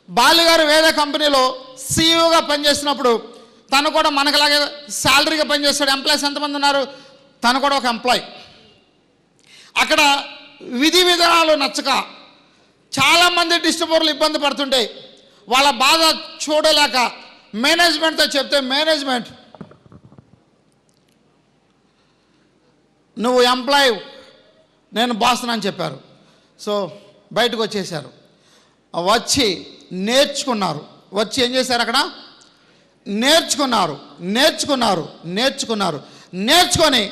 బాలు గారు వేరే కంపెనీలో సీఈఓగా పనిచేసినప్పుడు తను కూడా మనకులాగే శాలరీగా పనిచేస్తాడు. ఎంప్లాయీస్ ఎంతమంది ఉన్నారు? తను కూడా ఒక ఎంప్లాయీ. అక్కడ విధి విధానాలు నచ్చక చాలామంది డిస్ట్రిబ్యూటర్లు ఇబ్బంది పడుతుంటే వాళ్ళ బాధ చూడలేక మేనేజ్మెంట్తో చెప్తే మేనేజ్మెంట్ నువ్వు ఎంప్లాయీ, నేను బాస్ని అని చెప్పారు. సో బయటకు వచ్చేసారు. వచ్చి నేర్చుకున్నారు. వచ్చి ఏం చేశారు? అక్కడ నేర్చుకొని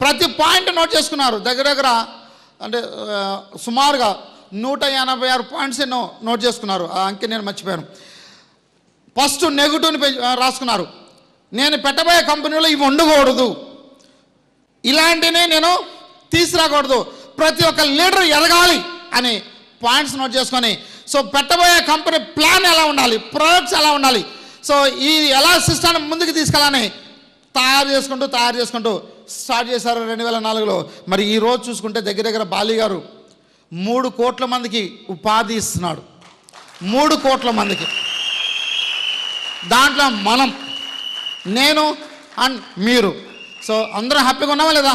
ప్రతి పాయింట్ నోట్ చేసుకున్నారు. దగ్గర అంటే సుమారుగా 186 పాయింట్స్ ఎన్నో నోట్ చేసుకున్నారు. ఆ అంకె నేను మర్చిపోయాను. ఫస్ట్ నెగిటివ్ని రాసుకున్నారు. నేను పెట్టబోయే కంపెనీలో ఇవి ఉండకూడదు, ఇలాంటినే నేను తీసుకురాకూడదు, ప్రతి ఒక్క లీడర్ ఎదగాలి అని పాయింట్స్ నోట్ చేసుకొని, సో పెట్టబోయే కంపెనీ ప్లాన్ ఎలా ఉండాలి, ప్రొడక్ట్స్ ఎలా ఉండాలి, సో ఈ ఎలా సిస్టమ్ ముందుకు తీసుకెళ్ళాలని తయారు చేసుకుంటూ స్టార్ట్ చేశారు 2004లో. మరి ఈరోజు చూసుకుంటే దగ్గర బాలి గారు 3 కోట్ల మందికి ఉపాధి ఇస్తున్నాడు. 3 కోట్ల మందికి. దాంట్లో మనం, నేను అండ్ మీరు, సో అందరం హ్యాపీగా ఉన్నామా లేదా?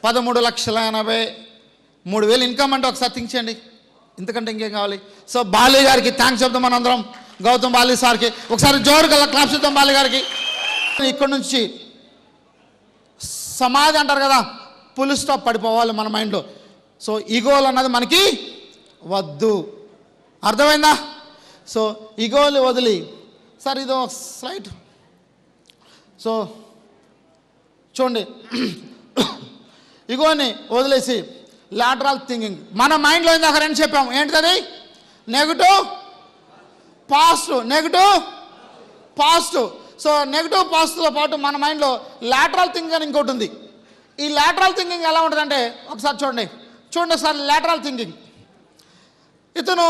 13,83,000 ఇన్కమ్ అంటే ఒకసారి థింక్ చేయండి. ఇంతకంటే ఇంకేం కావాలి? సో బాలి గారికి థ్యాంక్స్ చెప్తాం మనందరం. గౌతమ్ బాలి సార్కి ఒకసారి జోరు గల క్లాప్స్ ఇద్దాం బాలి గారికి. ఇక్కడ నుంచి సమాధి అంటారు కదా, ఫుల్ స్టాప్ పడిపోవాలి మన మైండ్లో. సో ఈగోలు అన్నది మనకి వద్దు. అర్థమైందా? సో ఈగోలు వదిలి, సార్ ఇదో స్లైడ్, సో చూడండి, ఈగోని వదిలేసి లాటరల్ థింకింగ్ మన మైండ్లో ఇందాక రెండు చెప్పాము. ఏంటిది? Negative positive. సో నెగిటివ్ పాజిటివ్తో పాటు మన మైండ్లో లాటరల్ థింకింగ్ అని ఇంకోటి ఉంది. ఈ లాటరల్ థింకింగ్ ఎలా ఉంటుందంటే ఒకసారి చూడండి ఒకసారి లాటరల్ థింకింగ్. ఇతను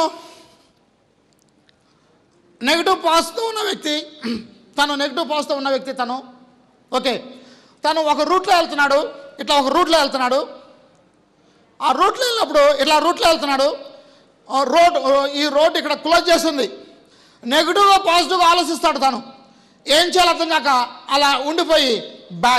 నెగిటివ్ పాజిటివ్ ఉన్న వ్యక్తి, తను ఓకే, తను ఒక రూట్లో వెళ్తున్నాడు, ఇట్లా ఒక రూట్లో వెళ్తున్నాడు. ఆ రూట్లో వెళ్ళినప్పుడు ఈ రోడ్ ఇక్కడ క్లోజ్ చేస్తుంది. నెగిటివ్గా పాజిటివ్గా ఆలోచిస్తాడు. తను ఏం చేయాలి అర్థం కాక అలా ఉండిపోయి బ్యాక్